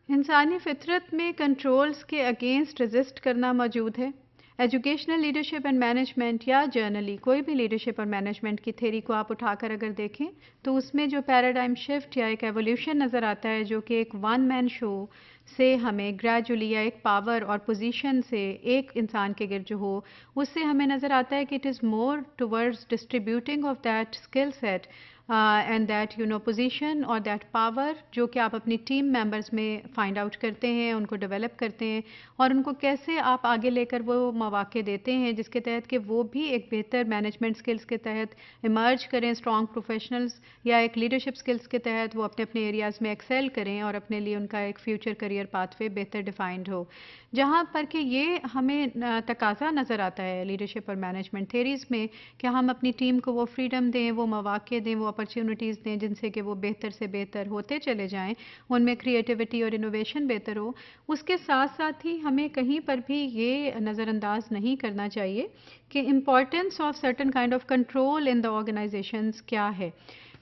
इंसानी फितरत में कंट्रोल्स के अगेंस्ट रेजिस्ट करना मौजूद है। एजुकेशनल लीडरशिप एंड मैनेजमेंट या जर्नली कोई भी लीडरशिप और मैनेजमेंट की थ्योरी को आप उठाकर अगर देखें तो उसमें जो पैराडाइम शिफ्ट या एक एवोल्यूशन नज़र आता है जो कि एक वन मैन शो से हमें ग्रेजुअली या एक पावर और पोजीशन से एक इंसान के गिर्द जो हो उससे हमें नज़र आता है कि it is more towards distributing of that skill set and that position और दैट पावर जो कि आप अपनी टीम मेंबर्स में फाइंड आउट करते हैं, उनको डेवलप करते हैं और उनको कैसे आप आगे लेकर वो मौके देते हैं जिसके तहत कि वो भी एक बेहतर मैनेजमेंट स्किल्स के तहत इमर्ज करें, स्ट्रॉन्ग प्रोफेशनल्स या एक लीडरशिप स्किल्स के तहत वो अपने अपने एरियाज़ में एक्सेल करें और अपने लिए उनका एक फ्यूचर करियर पाथवे बेहतर डिफाइंड हो। जहाँ पर कि ये हमें तकाजा नज़र आता है लीडरशिप और मैनेजमेंट थेरीज़ में कि हम अपनी टीम को वो फ्रीडम दें, वो मौके दें, वो अपॉर्चुनिटीज़ दें जिनसे कि वो बेहतर से बेहतर होते चले जाएं, उनमें क्रिएटिविटी और इनोवेशन बेहतर हो। उसके साथ साथ ही हमें कहीं पर भी ये नज़रअंदाज नहीं करना चाहिए कि importance of certain kind of control in the organisations क्या है,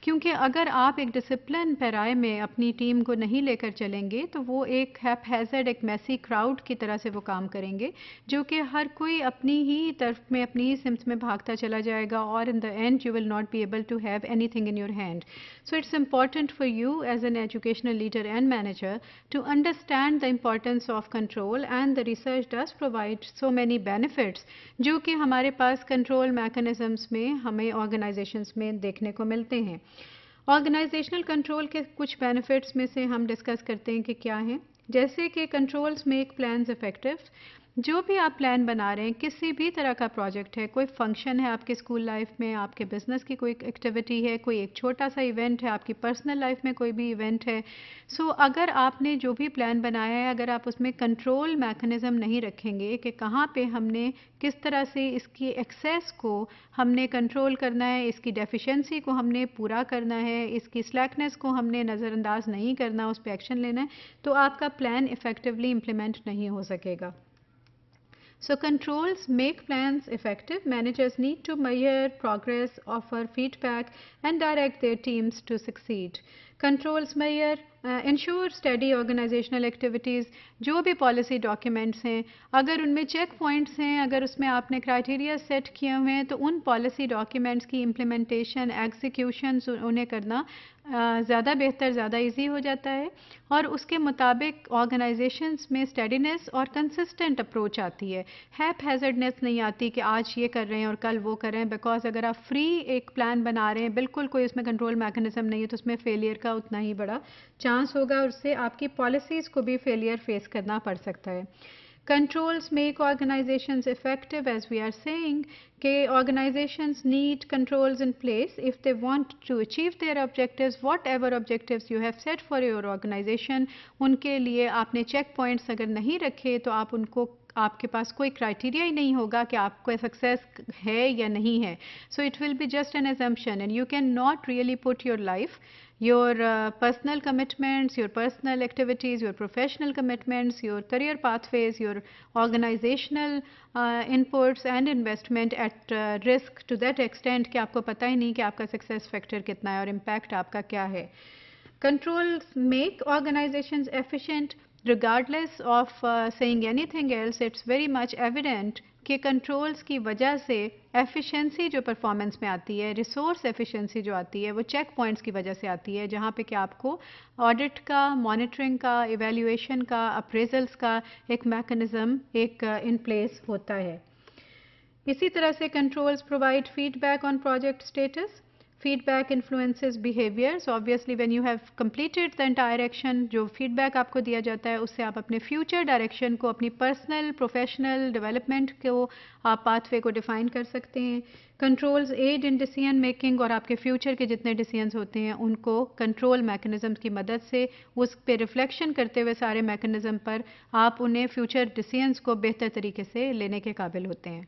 क्योंकि अगर आप एक डिसिप्लिन पैराए में अपनी टीम को नहीं लेकर चलेंगे तो वो एक हैज़र्ड, एक मैसी क्राउड की तरह से वो काम करेंगे जो कि हर कोई अपनी ही तरफ में, अपनी ही सिम्त में भागता चला जाएगा और in the end you will not be able to have anything in your hand. So it's important for you as an educational leader and manager to understand the importance of control, and the research does provide so many benefits जो कि हमारे पास control mechanisms में हमें organisations में देखने को मिलते हैं। ऑर्गेनाइजेशनल कंट्रोल के कुछ बेनिफिट्स में से हम डिस्कस करते हैं कि क्या हैं, जैसे कि कंट्रोल्स मेक प्लान्स इफेक्टिव। जो भी आप प्लान बना रहे हैं, किसी भी तरह का प्रोजेक्ट है, कोई फंक्शन है आपके स्कूल लाइफ में, आपके बिजनेस की कोई एक्टिविटी है, कोई एक छोटा सा इवेंट है, आपकी पर्सनल लाइफ में कोई भी इवेंट है, सो अगर आपने जो भी प्लान बनाया है अगर आप उसमें कंट्रोल मैकेनिज्म नहीं रखेंगे कि कहाँ पे हमने किस तरह से इसकी एक्सेस को हमने कंट्रोल करना है, इसकी डेफिशिएंसी को हमने पूरा करना है, इसकी स्लैकनेस को हमने नज़रअंदाज नहीं करना, उस पर एक्शन लेना है, तो आपका प्लान इफेक्टिवली इम्प्लीमेंट नहीं हो सकेगा। So controls make plans effective. Managers need to measure progress, offer feedback, and direct their teams to succeed. Controls measure, ensure steady organizational activities. जो भी पॉलिसी डॉक्यूमेंट्स हैं अगर उनमें चेक पॉइंट्स हैं, अगर उसमें आपने क्राइटेरिया सेट किए हुए हैं तो उन पॉलिसी डॉक्यूमेंट्स की इम्प्लीमेंटेशन, एग्जीक्यूशन उन्हें करना ज़्यादा बेहतर, ज़्यादा इजी हो जाता है और उसके मुताबिक ऑर्गेनाइजेशंस में स्टेडीनेस और कंसिस्टेंट अप्रोच आती है। हैज़र्डनेस नहीं आती कि आज ये कर रहे हैं और कल वो कर रहे हैं, बिकॉज अगर आप फ्री एक प्लान बना रहे हैं, बिल्कुल कोई उसमें कंट्रोल मैकेनिज्म नहीं है, तो उसमें फेलियर का उतना ही बड़ा चांस होगा और उससे आपकी पॉलिसीज़ को भी फेलियर फेस करना पड़ सकता है। Controls make organizations effective, as we are saying कि organizations need controls in place if they want to achieve their objectives, whatever objectives you have set for your organization. उनके लिए आपने check points अगर नहीं रखे तो आप उनको, आपके पास कोई क्राइटेरिया ही नहीं होगा कि आपको सक्सेस है या नहीं है. So it will be just an assumption and you cannot really put your life, your personal commitments, your personal activities, your professional commitments, your career pathways, your organizational inputs and investment at risk to that extent कि आपको पता ही नहीं कि आपका success factor कितना है और impact आपका क्या है. Controls make organizations efficient. Regardless of saying anything else, it's very much evident कि कंट्रोल्स की वजह से एफिशिएंसी जो परफॉर्मेंस में आती है, रिसोर्स एफिशिएंसी जो आती है, वो चेक पॉइंट्स की वजह से आती है, जहाँ पे कि आपको ऑडिट का, मॉनिटरिंग का, इवैल्यूएशन का, अप्रेजल्स का एक मैकेनिज्म एक इन प्लेस होता है. इसी तरह से controls provide feedback on project status. Feedback influences behaviors. Obviously, when you have completed the entire action, जो feedback आपको दिया जाता है उससे आप अपने future direction को, अपनी personal, professional development को आप pathway को define कर सकते हैं. Controls aid in decision making और आपके future के जितने decisions होते हैं उनको control mechanisms की मदद से उस पे reflection करते हुए सारे mechanism पर आप उन्हें future decisions को बेहतर तरीके से लेने के काबिल होते हैं.